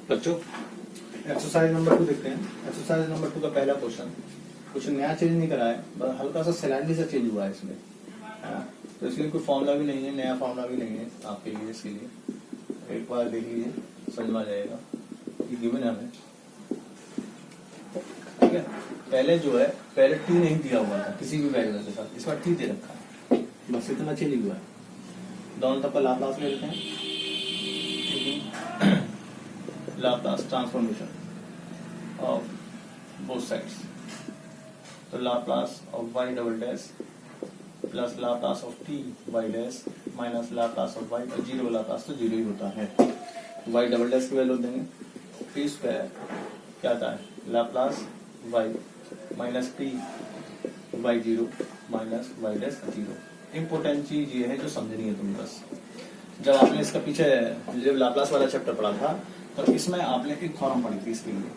बच्चों exercise number 2 देखते हैं। एक्सरसाइज नंबर 2 का पहला क्वेश्चन, कुछ नया चेंज नहीं करा है, बस हल्का सा स्लाइडली सा चेंज हुआ है इसमें, है ना। तो इसलिए कोई फॉर्मूला भी नहीं है, नया फॉर्मूला भी नहीं है आपके लिए। इसके लिए एक बार देख लीजिए, समझ में आ जाएगा। ये गिवन है हमें, ठीक है। पहले जो है, पहले टी नहीं दिया हुआ था किसी भी वेरिएबल के साथ, इस बार टी दे रखा है, बस इतना चेंज हुआ है। दोनों तरफ का लाप्लास ले लेते हैं, Laplace transformation of both sides. तो Laplace of y double dash plus Laplace of t y dash minus Laplace of y, और जीरो लाप्लास तो जीरो ही होता है। y डबल डैश की वैल्यू देंगे, t स्क्वायर क्या आता है, Laplace y minus t y zero minus y dash zero. Important चीज ये है जो समझनी है तुम्हें। बस जब आपने इसका पीछे जब लाप्लास वाला चैप्टर पढ़ा था तो इसमें आपने एक फॉर्म पढ़ी थी इसके लिए,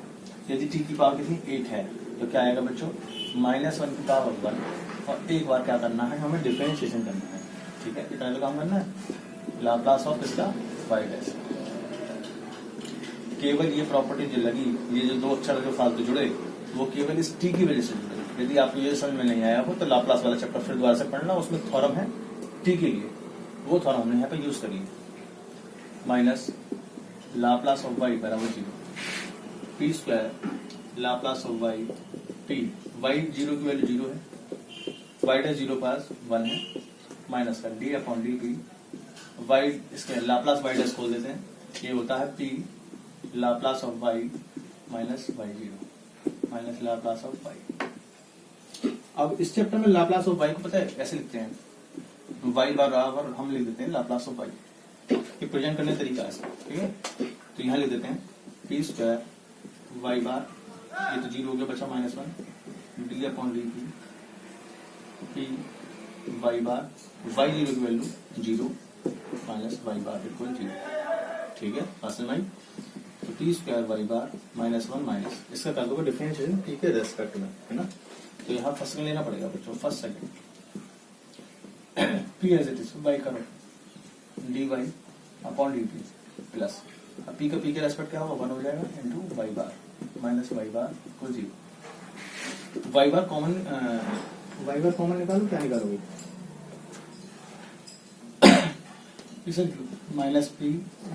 यदि t की पावर कितनी 8 है तो क्या आएगा बच्चों, -1 की पावर 1, और एक बार क्या करना है, हमें डिफरेंशिएशन करना है, ठीक है। इतना तो काम करना है। लाप्लास ऑफ इसका y डैश, केवल ये प्रॉपर्टी जो लगी, ये जो दो अक्षर जो फालतू जुड़े वो केवल इस t की वजह से जुड़े। यदि आपको ये समझ में नहीं आया हो तो लाप्लास वाला चैप्टर फिर दोबारा से पढ़ना, उसमें थ्योरम है t के लिए, वो थ्योरम हमने यहाँ पे यूज करिए। माइनस लाप्लास ऑफ y बराबर 0, t square Laplace of y t, y zero की वैल्यू 0 है, y डैश 0 पास 1 है, माइनस का d upon D P, y इसके लाप्लास y डैश खोल देते हैं, ये होता है p Laplace of y minus y zero minus Laplace of y। अब इस चैप्टर में लाप्लास ऑफ y को पता है कैसे लिखते हैं, y बराबर हम लिख देते हैं लाप्लास ऑफ y, ये प्रेजेंट करने का तरीका है, ठीक है। तो यहाँ लिख देते हैं p स्क्वायर y बार, ये तो 0 हो गया, बचा -1 d upon D P y बार, y जीरो की value 0 minus y bar equal 0, ठीक है। फास्ट भाई, तो टी स्क्वायर y बार -1 माइनस इसका कर दोगे डिफरेंशिएशन t के रेस्पेक्ट में, है ना। तो यहाँ फर्स्ट सेकंड लेना पड़ेगा बच्चों, first second p as it is y करो dy upon D P plus, अब p का p के रेस्पेक्ट क्या होगा, 1 हो जाएगा, into y bar minus y bar equal 0। y bar common निकालो, क्या निकालोगे, इसे minus P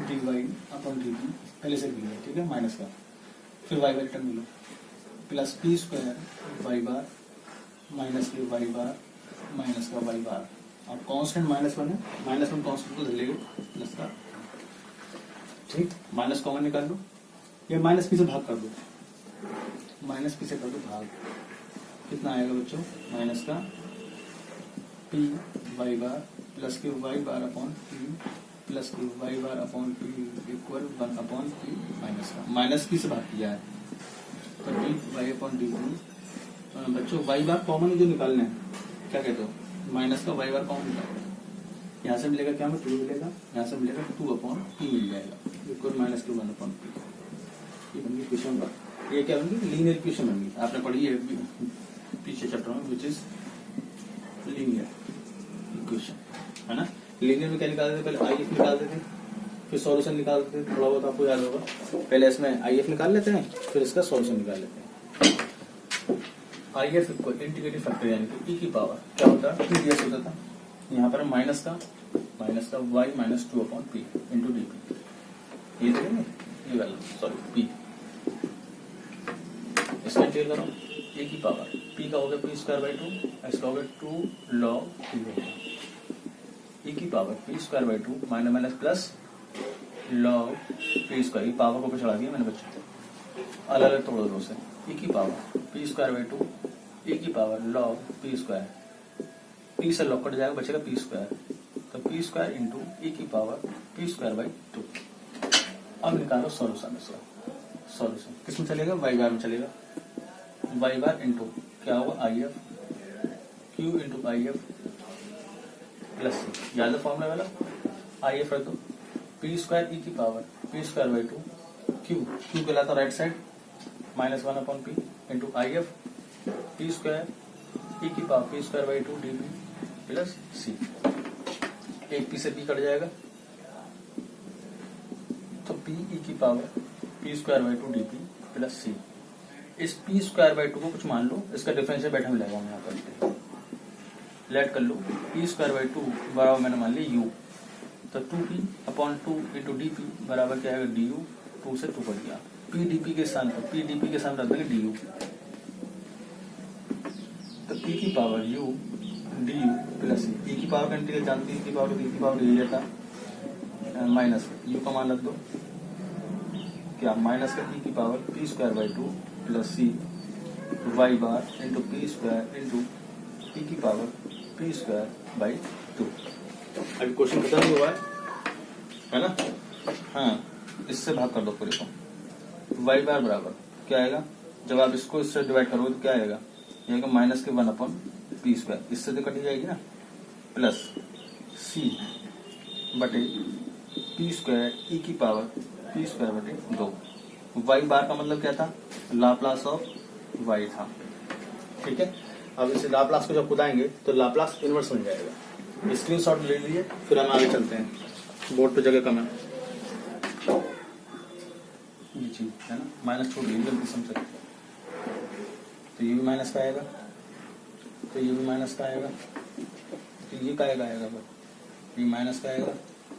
D Y upon D P पहले से लिया, ठीक है, माइनस का, फिर y बार रिटर्न मिलो, plus P square Y bar minus के वाई बार माइनस का वाई बार। अब कांस्टेंट -1 है, -1 कांस्टेंट को धर लेंगे प्लस का, ठीक, माइनस कॉमन निकाल लो, ये माइनस पी से भाग कर दो, माइनस पी से कर दो भाग, कितना आएगा बच्चों, माइनस का p y bar plus k y bar upon p plus k y bar upon p equal 1 upon p minus का, माइनस पी से भाग किया है तो d Y upon D p. बच्चों वाई बार कॉमन जो निकालने हैं, क्या कहते हो, माइनस का वाई बार कॉमन निकालना, यहाँ से मिलेगा क्या, हमें 2 मिलेगा, यहाँ से मिलेगा 2 अपॉन पी मिल जाएगा इक्वल माइनस के 1 अपॉन पी। ये बन गई इक्वेशन बार, ये क्या बन गई, लीनियर इक्वेशन बन गई, आपने पढ़ी है पीछे चैप्टर में, विच इज लीनियर इक्वेशन, है ना। लीनियर में क्या निकालते थे, पहले आई एफ निकालते थे, फिर सॉल्यूशन निकालते थे, थोड़ा बहुत आपको याद होगा, पहले इसमें आई एफ निकाल लेते हैं, फिर इसका सॉल्यूशन निकाल लेते हैं। I F equal integrative factor यानी कि ई की पावर क्या होता है, टीडीएस होता था, यहाँ पर माइनस का Y minus 2 upon P into D P, ये देखेंगे, ये वाला सॉरी पी, इसका इंटीग्रेट करो, ए की पावर पी का हो गया पी स्क्वायर बाई 2, इसका हो गया 2 लॉग पी होगा, ई की power p square by 2 minus minus plus log P square, power को चढ़ा दिया मैंने बच्चों को, अलग अलग तोड़ दो से, ई की पावर पी स्क्वायर बाई 2, ई की power log P square, P से लॉग कट जाएगा, बचेगा पी स्क्वायर, तो पी स्क्वायर इंटू ई की पावर पी स्क्वायर बाई 2। अब निकालो सॉल्यूशन, इसका सॉल्यूशन किस में चलेगा, वाई बार में चलेगा, वाई बार इंटू क्या होगा I F Q into I F plus C, याद है फॉर्मूला वाला, आई एफ रख दो, पी स्क्वायर ई की power p square by 2 q कहलाता right side -1 upon P into I F p square e की power p square by 2 d P plus c, एक p से पी कट जाएगा, तो p e की power p square by two d P plus c. इस p square by to को कुछ मान लो, इसका डिफरेंशियल बैठा मिलेगा हम यहाँ पर लेट कर लो। पी स्क्वायर बाई टू बराबर मैंने मान लिया यू, तो 2p upon 2 into D P बराबर क्या आएगा डी यू। 2 से 2 बढ़ गया, पी डी पी के स्थान पर पी डी पी के सामने रख देंगे डी यू, तो पी की power U D U plus C. P की पावर का इंटीग्रल जानते हैं, की पावर ये रहता माइनस यू का मान रख दो क्या, माइनस का पी की power p square by two plus c y bar into p square into p की power p square by two. अभी क्वेश्चन खत्म नहीं हुआ है ना। हाँ, इससे भाग कर दो पूरे को। वाई बार बराबर क्या आएगा, जब आप इसको इससे डिवाइड करोगे तो क्या आएगा, ये आएगा माइनस के 1 अपॉन पी स्क्वायर, इससे तो कटी जाएगी ना, प्लस सी बटे पी स्क्वायर ई की पावर पी स्क्वायर बटे 2। वाई बार का मतलब क्या था, लाप्लास ऑफ वाई था। ठीक है, अब इसे लाप्लास को जब खुदाएंगे तो लाप्लास इनवर्स बन जाएगा। स्क्रीनशॉट ले लीजिए, फिर हम आगे चलते हैं, बोर्ड पे जगह कम है। ये चीज है ना, माइनस छोड़ लीजिए जल्दी समझ सकते, तो ये भी माइनस का आएगा, तो ये भी माइनस का आएगा, तो ये का आएगा, ये माइनस का आएगा।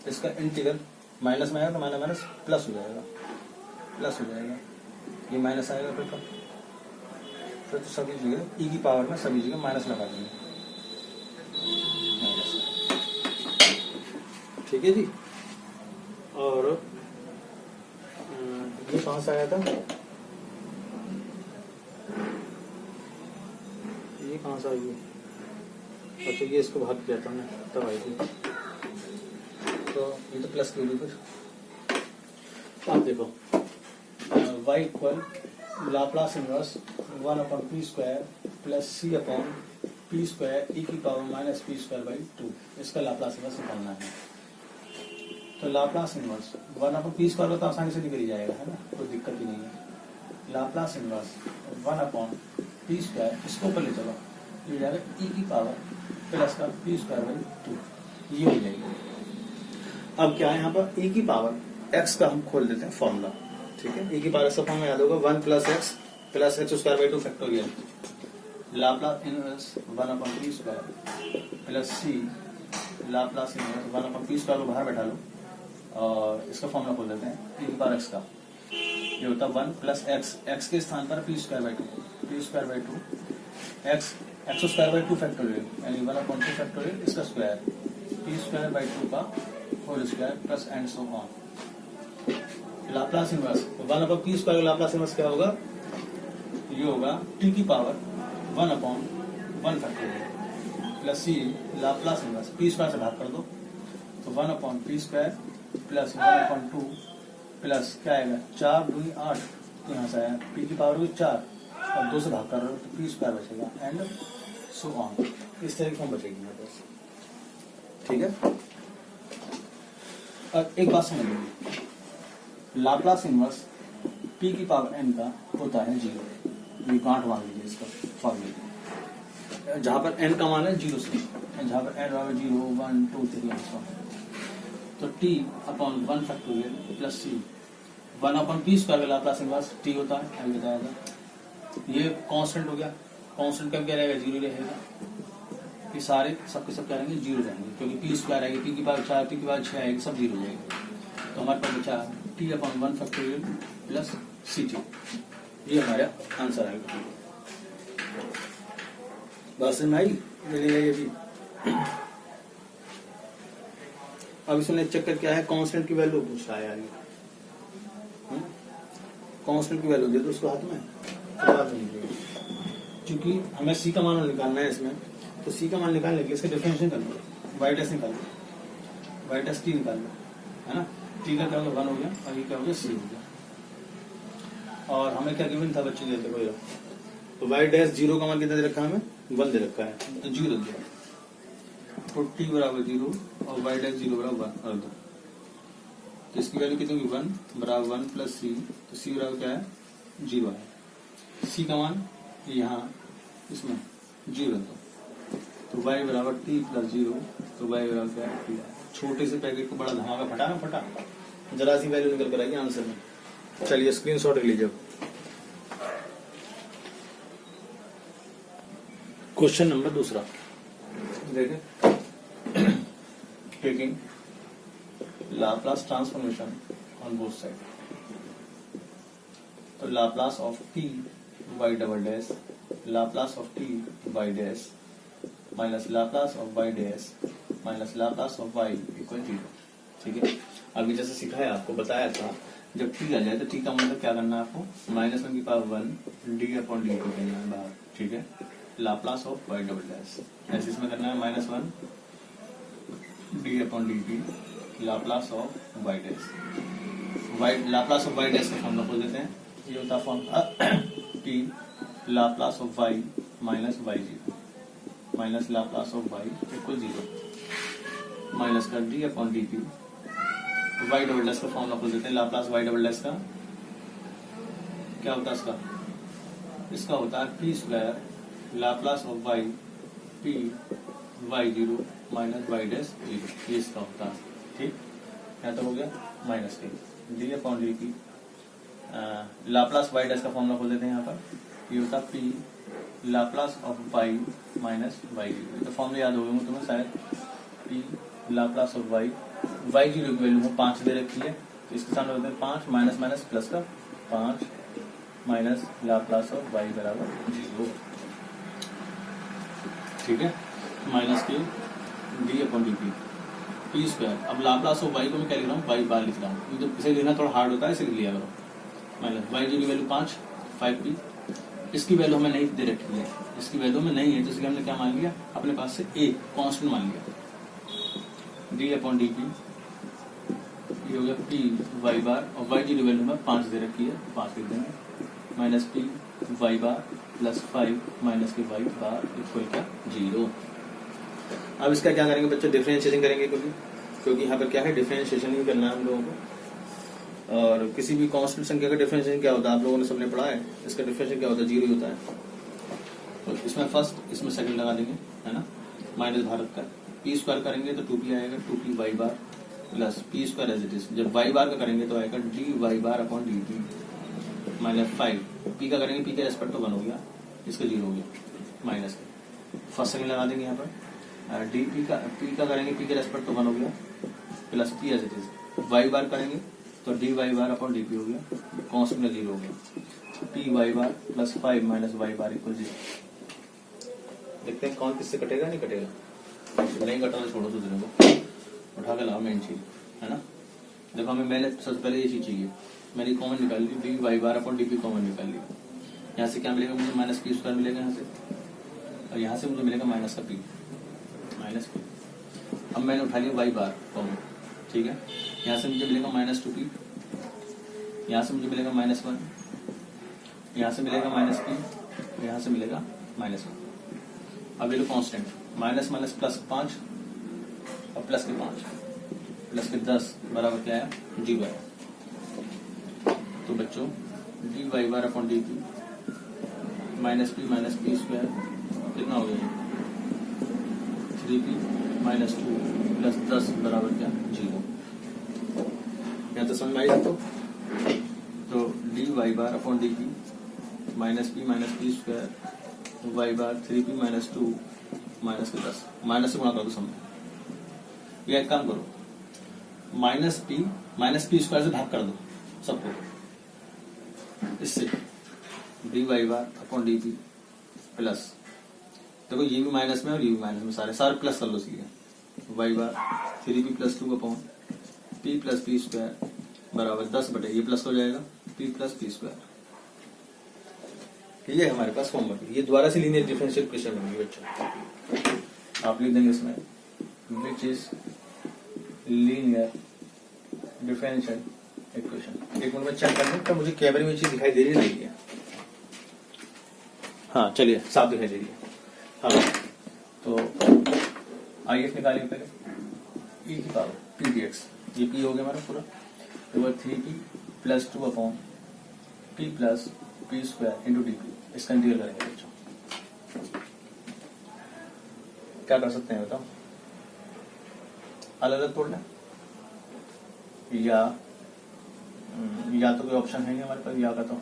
इसका इंटीग्रल माइनस में आएगा तो माइनस माइनस प्लस हो जाएगा, प्लस हो जाएगा, ये माइनस आएगा फिर तो सभी जगह ई की पावर में सभी जगह माइनस लगा देंगे, माइनस। ठीक है जी। और ये कहाँ से आया था, ये कहाँ से आई, अच्छा ये इसको भाग किया था मैं तब आई थी, तो ये तो प्लस की होगी। फिर आप देखो y equal Laplace inverse 1 upon P square plus c upon P square e की power minus P square by 2, इसका लाप्लास इनवर्स निकालना है। तो Laplace inverse 1 upon P square तो आसानी से निकल जाएगा, है ना, कोई दिक्कत ही नहीं है। Laplace inverse 1 upon P square, इसको ऊपर ले चलो, ये जाएगा ई की पावर प्लस का पी स्क्वायर बाई 2, ये हो जाएगी। अब क्या है यहाँ पर, ई की पावर एक्स का हम खोल देते हैं फॉर्मूला। ठीक है, ई की पावर का फॉर्मूला याद होगा 1 plus X square by 2 factorial. Laplace inverse 1 upon P square plus C Laplace inverse 1 upon P square को बाहर बैठा लो और इसका फॉर्मूला खोल देते हैं, ई की पावर एक्स का ये होता है 1 प्लस एक्स के स्थान पर P square by 2 X square by 2 factorial, यानी 1 अपॉन 2 फैक्टोरियल इसका स्क्वायर पी स्क्वायर बाई 2 का whole square plus and so on. Laplace inverse 1 upon P square का लाप्लास इनवर्स क्या होगा, ये होगा टी की power 1 upon 1 factorial plus C Laplace inverse P square से भाग कर दो, तो 1 upon P square plus 1 upon 2 plus क्या आएगा 4 2 8, तो यहाँ से आया पी की पावर भी 4 और 2 से भाग कर रहे हो तो पी स्क्वायर बचेगा एंड सो ऑन, इस तरह की फॉर्म बचेगी यहाँ पर। ठीक है, अब एक बात समझ लीजिए, लाप्लास इनवर्स p की पावर n का होता है 0। ये गांठ मान लीजिए इसका फॉर्मूला, जहां पर n का मान है 0 से, जहां पर n बराबर 0 1 2 3 ऐसा, तो t अपॉन 1 फैक्टोरियल प्लस सी 1 अपॉन पी स्क्वायर का लाप्लास इनवर्स t होता है, अभी बताया था। ये कांस्टेंट हो गया, कांस्टेंट कब क्या रहेगा 0 रहेगा, ये सारे सबके सब क्या रहेंगे 0 रहेंगे, क्योंकि पी स्क्वायर आएगी, पी की पावर 4 पी की पावर 6 आएगी, सब 0 हो जाएगी। तो हमारे पास बचा T upon 1 factorial plus C T, ये हमारा आंसर आएगा। बस में आई ये भी। अब इसमें चक्कर क्या है, कांस्टेंट की वैल्यू पूछ रहा है यार, कांस्टेंट की वैल्यू दे दो उसको हाथ में, क्योंकि हमें सी का मान निकालना है इसमें, तो सी का मान निकालने के लिए इसका डिफरेंशियल कर लो, वाई टेस्ट निकाल लो, वाई टेस्ट टी निकाल लो, है ना, टी का क्या हो गया 1 हो गया और ये क्या हो गया सी हो गया। और हमें क्या गिवन था बच्चे देते कोई, तो वाई डैश 0 का मान कितना दे रखा है, हमें 1 दे रखा है, तो 0 रख दिया, तो टी बराबर 0 और वाई डैश 0 बराबर 1 रख दो, तो इसकी वैल्यू कितनी होगी 1 बराबर 1 प्लस सी, तो सी बराबर क्या है 0 है, सी का मान यहाँ इसमें 0 रख दो, तो y बराबर t प्लस 0, तो y बराबर क्या है, छोटे से पैकेट को बड़ा धमाका फटा ना फटा, जरा सी वैल्यू निकल कर आई आंसर में, चलिए स्क्रीनशॉट ले लीजिए। क्वेश्चन नंबर दूसरा देखें, taking Laplace transformation on both side. तो Laplace of t y double dash Laplace of t y dash minus Laplace of y dash minus Laplace of y equal 0। ठीक है, अभी जैसे सिखाया आपको बताया था, जब टी आ जाए तो टी का मतलब क्या करना है आपको, -1 की पावर 1 डी अपॉन डी को करना है बाहर। ठीक है, Laplace of y double dash ऐसे इसमें करना है -1 d upon D T Laplace of y dash. Y Laplace of y dash का फॉर्मूला खोल देते हैं। ये होता formula t Laplace of Y minus Y 0 minus Laplace of y equal 0 minus का d upon D t. Y double dash का formula खोल देते हैं। लाप्लास वाई डबल डैश का क्या होता है इसका होता है P square Laplace of Y P Y 0 minus Y dash 0, ये इसका होता है। ठीक, यहाँ तक हो गया माइनस के D upon D T. Laplace Y dash का फॉर्मूला खोल देते हैं यहाँ पर। ये होता P Laplace of Y minus Y 0। तो फॉर्मूला याद हो गए तुम्हें शायद। पी लाप्लास ऑफ वाई 0 की वैल्यू 5 दे रखी है, तो इसके सामने होते हैं 5 माइनस माइनस प्लस का 5 माइनस लाप्लास ऑफ वाई बराबर 0। ठीक है, माइनस के D upon D P square. अब लाप्लास ऑफ वाई को मैं क्या लिख रहा हूँ, वाई बार लिख रहा हूँ, तो इसे लिखना थोड़ा हार्ड होता है, इसे लिख लिया करो। माइनस वाई 0 की वैल्यू 5 पी, इसकी वैल्यू हमें नहीं दे रखी है, इसकी वैल्यू में नहीं है, तो इसलिए हमने क्या मान लिया अपने पास से ए कांस्टेंट मान लिया। डी अपॉन डी पी ये हो गया पी वाई बार, और वाई 0 वैल्यू में 5 दे रखी है, 5 लिख देंगे, minus P y bar plus 5 minus के वाई बार इक्वल क्या 0। अब इसका क्या करेंगे बच्चों, डिफरेंशिएशन करेंगे, क्योंकि यहाँ पर क्या है डिफरेंशिएशन ही करना है हम लोगों को। और किसी भी कांस्टेंट संख्या का डिफरेंशिएशन क्या होता है आप लोगों ने सबने पढ़ा है, इसका डिफरेंशिएशन क्या होता है 0 ही होता है। तो इसमें फर्स्ट इसमें सेकंड लगा देंगे, है ना, माइनस भारत का पी स्क्वायर करेंगे तो 2p आएगा, 2p Y bar plus P square as it is. जब वाई बार का करेंगे तो आएगा D Y bar upon D T minus 5। P का करेंगे, पी का रेस्पेक्ट तो 1 हो गया, इसका 0 हो गया माइनस का। फर्स्ट सेकंड लगा देंगे यहाँ पर। डी पी का करेंगे, पी का रेस्पेक्ट तो 1 हो गया plus p as it is. Y bar करेंगे तो d Y bar upon D p हो गया, कांस्टेंट का 0 हो गया, p y bar plus 5 minus y bar equal 0। देखते हैं कौन किससे कटेगा, नहीं कटेगा, नहीं कटा तो छोड़ो दूसरे को, उठा के लाओ मेन चीज, है ना। देखो हमें मैंने सबसे पहले ये चीज चाहिए, मैंने कॉमन निकाल ली, d Y bar upon D p common निकाल लिया। यहाँ से क्या मिलेगा मुझे, माइनस पी स्क्वायर मिलेगा यहाँ से, और यहाँ से मुझे मिलेगा माइनस का पी माइनस पी। अब मैंने उठा लिया वाई बार कॉमन, ठीक है, यहाँ से मुझे मिलेगा माइनस 2p, यहाँ से मुझे मिलेगा -1, यहाँ से मिलेगा -p, यहाँ से मिलेगा -1। अब ये लो कांस्टेंट, माइनस माइनस प्लस 5 और प्लस के 5 प्लस के 10 बराबर क्या है 0 है। तो बच्चों D Y bar upon D P minus P square कितना हो गया 3p माइनस 2 प्लस 10 बराबर क्या 0। क्या तो समझ में आई आपको। तो d Y bar upon D P minus P square Y bar 3p minus 2 minus के 10 माइनस से गुणा कर दो समझ। या एक काम करो, माइनस पी स्क्वायर से भाग कर दो सबको, इससे D Y bar upon D P plus, देखो ये भी माइनस में और ये भी माइनस में, सारे प्लस कर लो सीधे। Y bar 3p plus 2 upon p plus P square बराबर 10 बटे ये प्लस हो जाएगा पी प्लस पी स्क्वायर। ये है हमारे पास होमवर्क, ये दोबारा से लीनियर डिफरेंशियल इक्वेशन बनेगी बच्चों। आप लिख देंगे इसमें which is linear differential equation. एक मिनट में चेक करने का मुझे कैमरे में चीज दिखाई दे रही नहीं है। हाँ चलिए साफ दिखाई दे रही है। हाँ तो आई एफ निकालिए पहले, ई की पावर पी डी एक्स, ये पी हो गया हमारा पूरा, तो 3p plus 2 upon p plus P square into D P. इसका इंटीग्रल करेंगे बच्चों, क्या कर सकते हैं बताओ, अलग अलग तोड़ना या या तो कोई ऑप्शन है नहीं हमारे पास या का, तो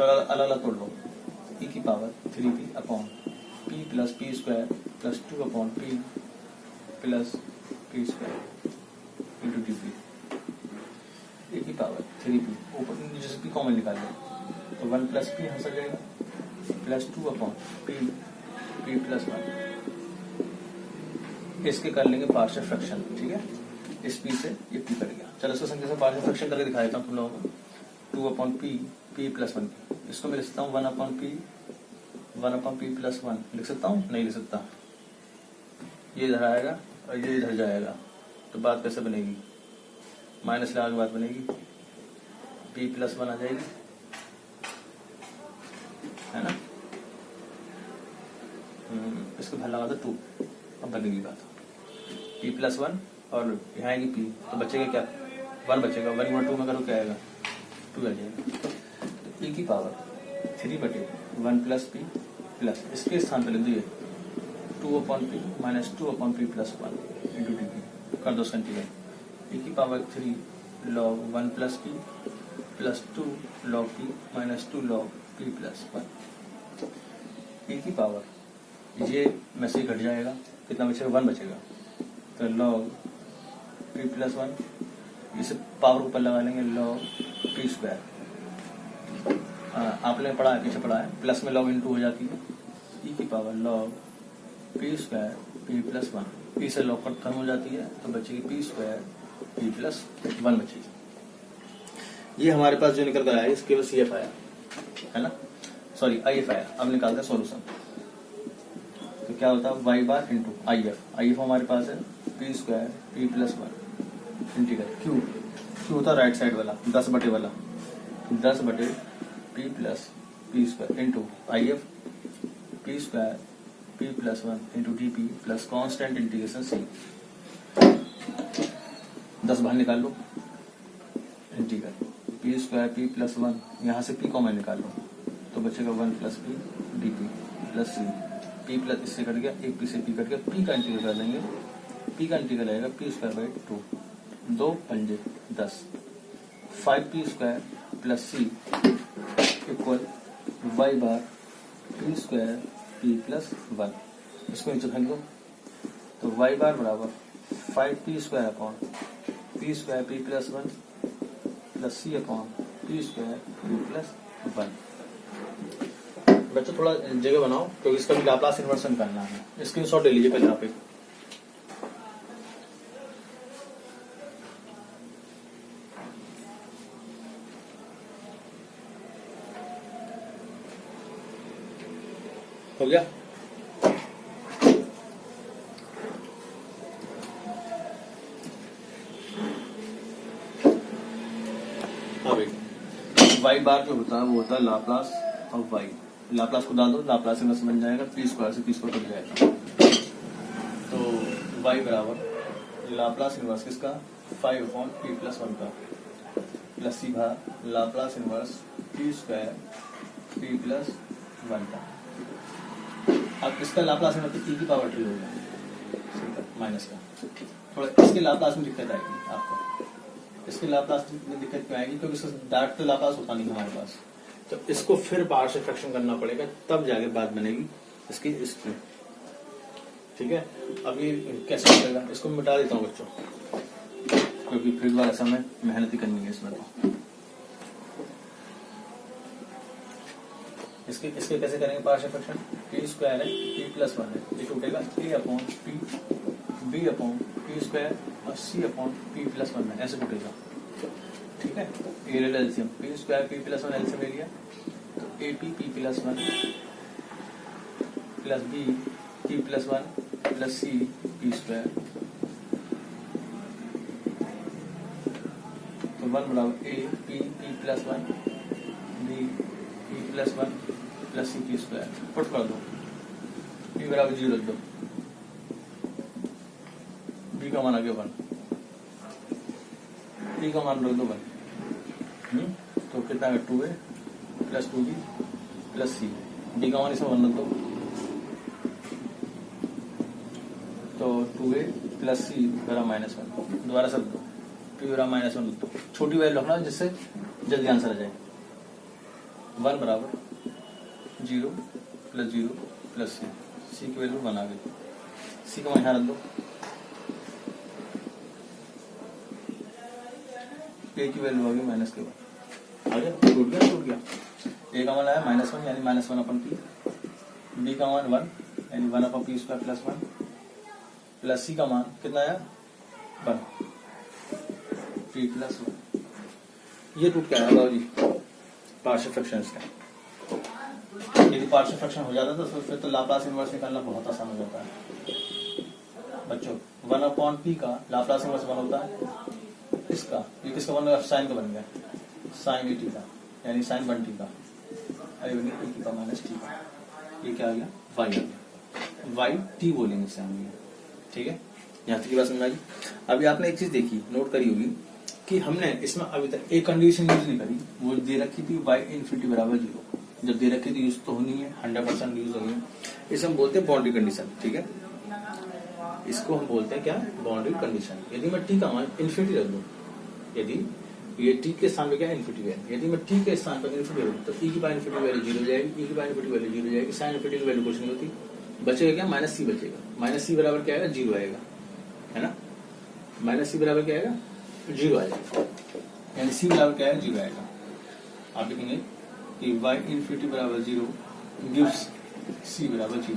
अलग अलग तोड़ लो। ई की power 3p upon p plus P square plus 2 upon p plus P square into D p. A की पावर 3p, ऊपर जैसे p कॉमन निकाल लो तो 1 प्लस p यहाँ से जाएगा प्लस 2 अपॉन p प्लस 1। इसके कर लेंगे पार्शियल फ्रैक्शन, ठीक है। इस p से ये p कट गया। चलो इसको संख्या से पार्शियल फ्रैक्शन करके दिखा देता हूँ तुम लोगों को। 2 अपॉन p प्लस 1, इसको मैं लिख सकता हूँ 1 अपॉन p प्लस 1 लिख सकता हूँ, नहीं लिख सकता। ये इधर आएगा और ये इधर जाएगा, तो बात कैसे बनेगी? माइनस लगा के बात बनेगी, p प्लस 1 आ जाएगी, है ना। इसको भर लगा दो 2, अब बनेगी बात। p प्लस 1 और यहाँ आएगी p, तो बचेगा क्या? 1 बचेगा। 1 गुणा 2 में करो क्या आएगा? 2 आ जाएगा। तो e की पावर 3/1 प्लस p प्लस, इसके स्थान पर लिख दिए 2 upon p minus 2 upon p plus 1 into D P. कर दो सेंटीग्रेड। e की power 3 log 1 plus p plus 2 log p minus 2 log p plus 1। e की पावर ये में से घट जाएगा, कितना बचेगा? 1 बचेगा, तो log p प्लस 1, इसे पावर ऊपर लगा लेंगे log p स्क्वायर। आपने पढ़ा है, पीछे पढ़ा है, प्लस में log इनटू हो जाती है। e की power log p square p plus 1, p से log खत्म हो जाती है तो बचेगी p स्क्वायर p प्लस 1 बचेगी। ये हमारे पास जो निकल कर आया इसके बस CF आया, है ना, सॉरी IF आया। अब निकालते हैं सॉल्यूशन। तो क्या होता है? y बार इंटू IF हमारे पास है p square p plus 1 integral q होता है राइट साइड वाला 10 बटे वाला, 10 बटे p plus p square into IF p square p plus 1 into D P plus constant integration c। 10 बाहर निकाल लो, integral p square p plus 1, यहाँ से p कॉमन निकाल लो तो बचेगा 1 plus p D P plus c। p plus इससे cut गया, एक p से p कट गया, p का इंटीग्रल कर लेंगे, p का इंटीग्रल आएगा p स्क्वायर बाई 2, 2 पंजे 10, 5p square plus c equal y बार p स्क्वायर p प्लस 1। इसको नीचे फेंक दो तो y बार बराबर 5p square upon p square p plus 1 plus c upon p square p plus 1। बच्चों थोड़ा जगह बनाओ क्योंकि इसका भी लाप्लास इन्वर्सन करना है। स्क्रीनशॉट ले लीजिए पहले यहाँ पे। हो गया? अभी y बार जो होता है वो होता है लाप्लास ऑफ y। लाप्लास को डाल दो, लाप्लास इनवर्स बन जाएगा, p स्क्वायर से p स्क्वायर कट जाएगा। तो y बराबर लाप्लास इनवर्स किसका? 5 अपॉन p प्लस 1 का प्लस c भाग Laplace inverse p square p plus 1 का। अब इसका लाप्लास इनवर्स e की पावर 3 हो गया माइनस का। थोड़ा इसके लाप्लास में दिक्कत आएगी आपको। इसके लाप्लास में दिक्कत क्यों आएगी? क्योंकि इसका डायरेक्ट तो लाप्लास होता नहीं हमारे पास, तो इसको फिर बाहर से फ्रैक्शन करना पड़ेगा, तब जाके बात बनेगी इसकी इसकी। ठीक है, अब ये कैसे बनेगा? इसको मिटा देता हूँ बच्चों, क्योंकि फिर बार ऐसा में मेहनत ही करनी है इसमें। तो इसके कैसे करेंगे पार्शियल फ्रैक्शन? p स्क्वायर है, p प्लस 1 है, ये टूटेगा a upon p, b upon p square और c अपॉन p प्लस 1 है, ऐसे टूटेगा। ठीक है, ये ले LCM, p square p plus 1 LCM ले लिया तो ap p plus 1 plus b p plus 1 plus c p square, तो 1 बराबर a p plus 1 b p plus 1 plus c p square. Put कर दो, p बराबर 0 रख दो, b का मान आ गया 1, p का मान रख दो 1, तो कितना है 2a plus 2b plus c, b का मान इसमें 1 रख दो तो 2a प्लस c बराबर -1। दोबारा सब दो, पी बराबर माइनस वन लिख दो, छोटी वैल्यू रखना जिससे जल्दी आंसर आ जाए। 1 बराबर 0 प्लस 0 प्लस सी, सी की वैल्यू 1 आ गई, सी का मान यहाँ रख दो, ए की वैल्यू आ गई माइनस के बाद, आ गया, टूट गया। ए का मान आया -1 यानी -1 अपन पी, बी का मान 1 यानी 1 अपन पी स्क्वायर प्लस 1, प्लस सी का मान कितना आया 1 पी प्लस 1। ये टूट क्या आया जी, पार्शियल फ्रैक्शन इसका। यदि पार्शियल फ्रैक्शन हो जाता तो फिर तो लाप्लास इनवर्स निकालना बहुत आसान हो जाता है बच्चों। 1 अपॉन पी का लाप्लास इनवर्स 1 होता है इसका, ये किसका बन गया, साइन का बन गया, साइन ए टी का यानी साइन 1 टी का, अरे बनी ए की का माइनस टी का, ये क्या आ गया वाई आ गया, वाई टी बोलेंगे इसे हम, ठीक है। यहाँ तक की बात समझ आई। अभी आपने एक चीज देखी नोट करी होगी कि हमने इसमें अभी तक एक कंडीशन यूज नहीं करी, वो दे रखी थी y इन्फिनिटी बराबर 0, जब दे रखी थी यूज तो होनी है, 100% यूज होनी है, इसे हम बोलते हैं बाउंड्री कंडीशन, ठीक है। इसको हम बोलते हैं क्या, बाउंड्री कंडीशन। यदि मैं टी का मान इन्फिनिटी रख दूं, यदि ये टी के स्थान पे क्या इन्फिनिटी है, यदि मैं टी के स्थान पर इन्फिनिटी रख दूं तो ई की पावर इन्फिनिटी वैल्यू 0 हो जाएगी, ई की पावर इन्फिनिटी वैल्यू 0 हो जाएगी, साइन इन्फिनिटी की वैल्यू कुछ नहीं होती, बचेगा क्या माइनस सी बचेगा, माइनस सी बराबर क्या आएगा 0 आएगा, है ना, माइनस सी बराबर क्या आएगा 0 आएगा, यानी सी बराबर क्या है 0 आएगा। आप लिखेंगे कि y इन्फिनिटी बराबर 0 गिव्स c बराबर 0।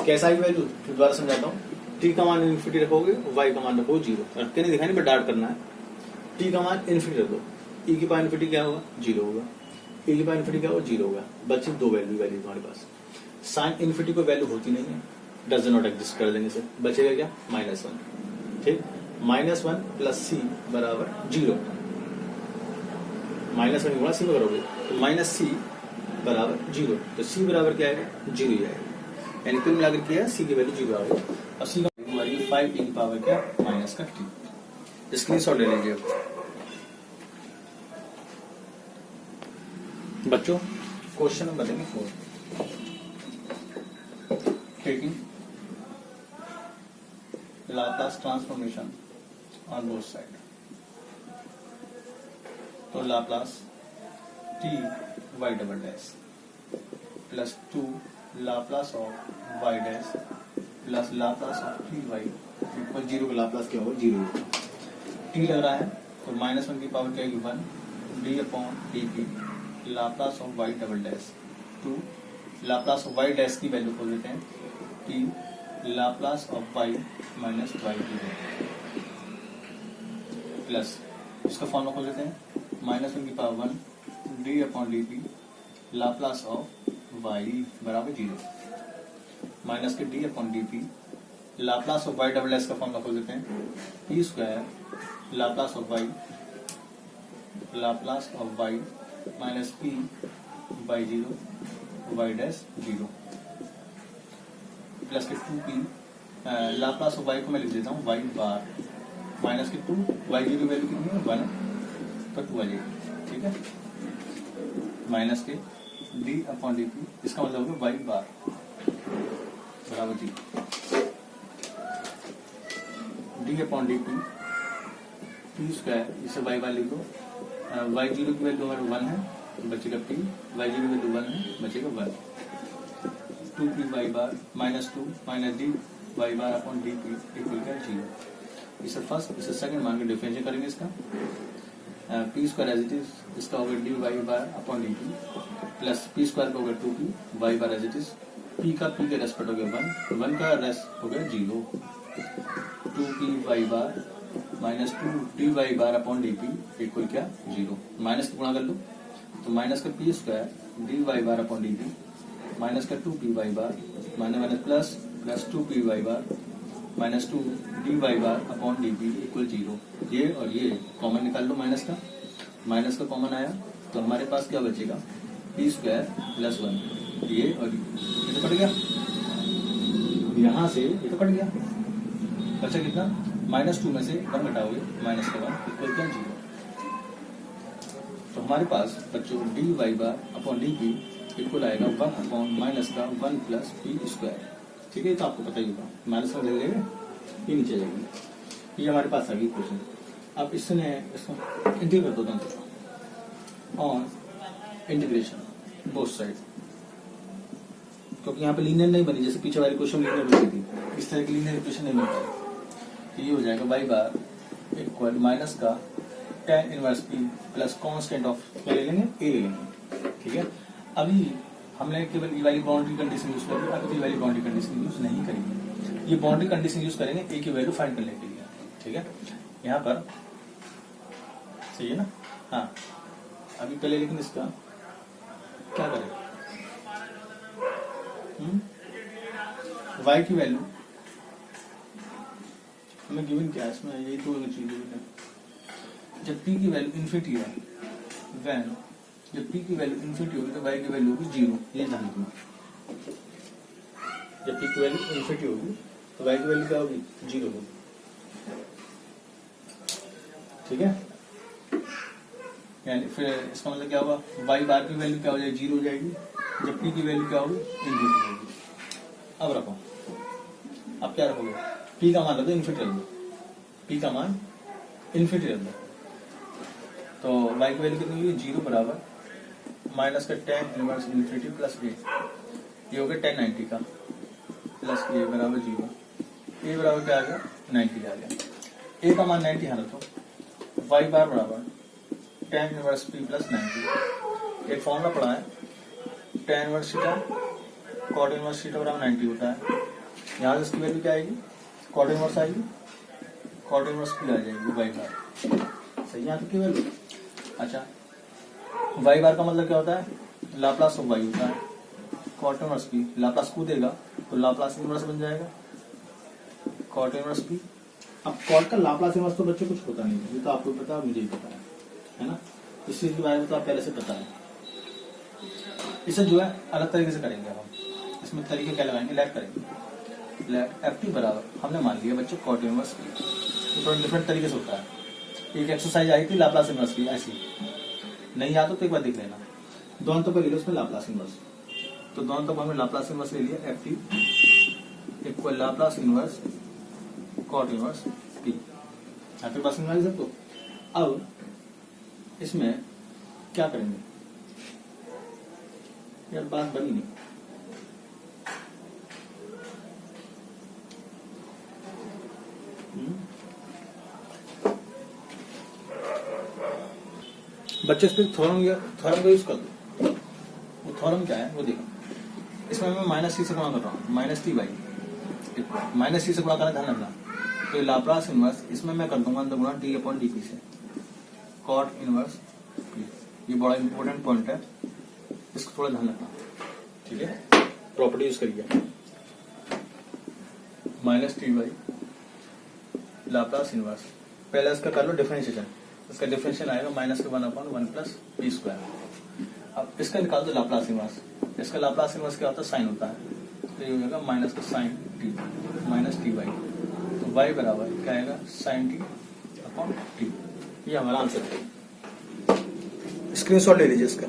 कैसा है वैल्यू, फिर दोबारा समझाता हूँ। t का मान इन्फिनिटी रखोगे, y का मान रखो 0, रख के नहीं दिखानी बट डार्ट करना है। t का मान इन्फिनिटी रखो, e की पावर इन्फिनिटी क्या होगा 0 होगा, e की पावर इन्फिनिटी क्या होगा 0 होगा, बची दो वैल्यू तुम्हारे पास। साइन इन्फिनिटी कोई वैल्यू होती नहीं है, डज नॉट एग्जिस्ट कर देंगे सर, बचेगा क्या -1, ठीक, -1 प्लस सी बराबर 0, -1 गुणा सी में करोगे तो माइनस सी बराबर 0, तो सी बराबर क्या आएगा 0 ही आएगा, यानी कुल मिलाकर क्या है सी की वैल्यू 0 आ गई, और सी का हमारी 5 की पावर क्या माइनस का t। स्क्रीनशॉट ले लीजिए बच्चों। क्वेश्चन नंबर देंगे 4, taking Laplace transformation on both side, तो Laplace t y double dash plus 2 Laplace of y dash plus Laplace of 3y equal 0 का लाप्लास क्या होगा 0 होगा। t लग रहा है तो -1 की पावर क्या है 1 d upon dt Laplace of y double dash 2 Laplace of y dash की वैल्यू खोल देते हैं t Laplace of y minus y plus इसका फॉर्मूला खोल देते हैं -1 की power 1 d upon D P Laplace of y बराबर 0 माइनस के D upon D P Laplace of y double S का फॉर्मूला खोल देते हैं P square Laplace of y Laplace of y minus P by 0 y dash 0 plus के 2p Laplace of y को मैं लिख देता हूँ y बार माइनस के 2 y0 की वैल्यू कितनी है 1 तो 2 आ जाएगी, ठीक है, माइनस के d अपॉन डी पी इसका मतलब होगा y बार बराबर 0 d upon D P P square इसे y बार लिख दो, y0 की वैल्यू हमारे 1 है तो बचेगा p, y0 की वैल्यू 1 है बचेगा 1 2p y bar minus 2 minus d y bar upon D P equal क्या 0। इसे फर्स्ट इसे सेकंड मान के डिफरेंशिएट करेंगे इसका, p square as it is इसका होगा d Y bar upon D P plus P square का होगा 2p Y bar as it is, p का पी के रेस्पेक्ट हो गया 1 का रेस्ट हो गया 0 2p Y bar minus 2 d Y bar upon D P equal क्या 0, माइनस को गुणा कर लो तो माइनस का p square d Y bar upon D P minus का 2p Y bar minus minus plus plus 2p Y bar minus 2 d Y bar upon D P equal 0। ये और ये कॉमन निकाल लो, माइनस का कॉमन आया तो हमारे पास क्या बचेगा पी स्क्वायर प्लस 1, ये और ये तो कट गया, यहाँ से ये तो कट गया, बचा कितना -2 में से 1 घटाओगे माइनस का 1 इक्वल क्या 0। तो हमारे पास बच्चों D Y bar upon D P equal आएगा 1 अपॉन माइनस का 1 प्लस पी स्क्वायर, ठीक है, तो आपको पता ही होगा माइनस का ले लेंगे ये नीचे जाएगी ये हमारे पास आ गई क्वेश्चन। अब इसने इसको इंटीग्रेट कर दो दोनों ऑन इंटीग्रेशन बोथ साइड, क्योंकि यहाँ पे लीनियर नहीं बनी, जैसे पीछे वाली क्वेश्चन लीनियर बनी थी, इस तरह की लीनियर इक्वेशन नहीं बन पाई। तो ये हो जाएगा वाई बार इक्वल माइनस का tan inverse P plus constant of क्या ले लेंगे, ए ले लेंगे। ठीक है, अभी हमने केवल ये वाली बाउंड्री कंडीशन यूज करी, अभी ये वाली बाउंड्री कंडीशन यूज नहीं करेंगे, ये बाउंड्री कंडीशन यूज करेंगे ए की वैल्यू फाइंड करने के लिए। ठीक है, यहाँ पर सही है ना। हाँ, अभी पहले लेकिन इसका क्या करें, y की वैल्यू हमें गिवन क्या है, इसमें यही तो चीज है, जब p की वैल्यू इन्फिनिटी है, वैन जब p की वैल्यू इन्फिनिटी होगी तो y की वैल्यू होगी 0, ये ध्यान रखना। जब p की वैल्यू इन्फिनिटी होगी तो y की वैल्यू क्या होगी, 0 होगी। ठीक है, यानी फिर इसका मतलब क्या होगा, y बार की वैल्यू क्या हो जाएगी, 0 हो जाएगी, जब p की वैल्यू क्या होगी, इन्फिनिटी होगी। अब रखो, अब क्या रखोगे, p का मान रख दो इन्फिनिटी रख दो, p का मान इन्फिनिटी रख दो, तो y की वैल्यू कितनी होगी, 0 बराबर माइनस का tan inverse infinity plus a, ये हो गया tan 90 का प्लस a बराबर 0, a बराबर क्या आ गया, 90 आ गया। a का मान 90 यहाँ रखो, y बार बराबर tan इनवर्स p प्लस 90, एक फॉर्मूला पढ़ा है, tan inverse theta cot inverse theta बराबर 90 होता है। यहाँ से इसकी वैल्यू क्या आएगी, कॉट इनवर्स आएगी, कॉट इनवर्स p आ जाएगी y बार। सही, यहाँ तक की वैल्यू। अच्छा, y बार का मतलब क्या होता है, लाप्लास ऑफ y होता है, कॉट इनवर्स p लाप्लास को देगा तो लाप्लास इनवर्स बन जाएगा कॉट इनवर्स p। अब कॉट का लाप्लास इनवर्स तो बच्चों कुछ होता नहीं है, ये तो आपको पता है, मुझे ही पता है ना, इस चीज के बारे में तो आप पहले से पता है। इसे जो है अलग तरीके से करेंगे हम, इसमें तरीके क्या लगाएंगे, लैट करेंगे, लैट एफ टी बराबर हमने मान लिया बच्चों कॉट इनवर्स p, तो थोड़ा डिफरेंट तरीके से होता है। एक एक्सरसाइज आई थी लाप्लास इनवर्स की, ऐसी नहीं आता तो एक बार देख लेना, दोनों तो ले लो उसमें लाप्लास इनवर्स, तो दोनों तो हमने लाप्लास इनवर्स ले लिया, F T equal Laplace inverse cot inverse p, आपके पास इनवर्स सबको। अब इसमें क्या करेंगे यार, बात बनी नहीं, बच्चे इस पर थ्योरम का यूज कर दो। वो थ्योरम क्या है वो देखो, इसमें मैं माइनस टी से गुणा कर रहा हूँ, minus T by minus T से गुणा करना, ध्यान रखना। तो लाप्लास इनवर्स इसमें मैं कर दूंगा अंदर गुणा डी अपॉन डी पी से, कॉट इनवर्स पी, ये बड़ा इंपॉर्टेंट पॉइंट है, इसको थोड़ा ध्यान रखना। ठीक है, प्रॉपर्टी यूज करिए, minus T by Laplace inverse, पहले इसका कर लो डिफरेंशिएशन, इसका डिफरेंशियल आएगा माइनस के 1/1 प्लस पी स्क्वायर। अब इसका निकाल दो लाप्लास इनवर्स, इसका लाप्लास इनवर्स क्या होता है, साइन होता है, तो ये हो जाएगा माइनस का sine T minus T by, तो y बराबर क्या आएगा, साइन टी अपॉन टी। ये हमारा आंसर है, स्क्रीनशॉट ले लीजिए इसका।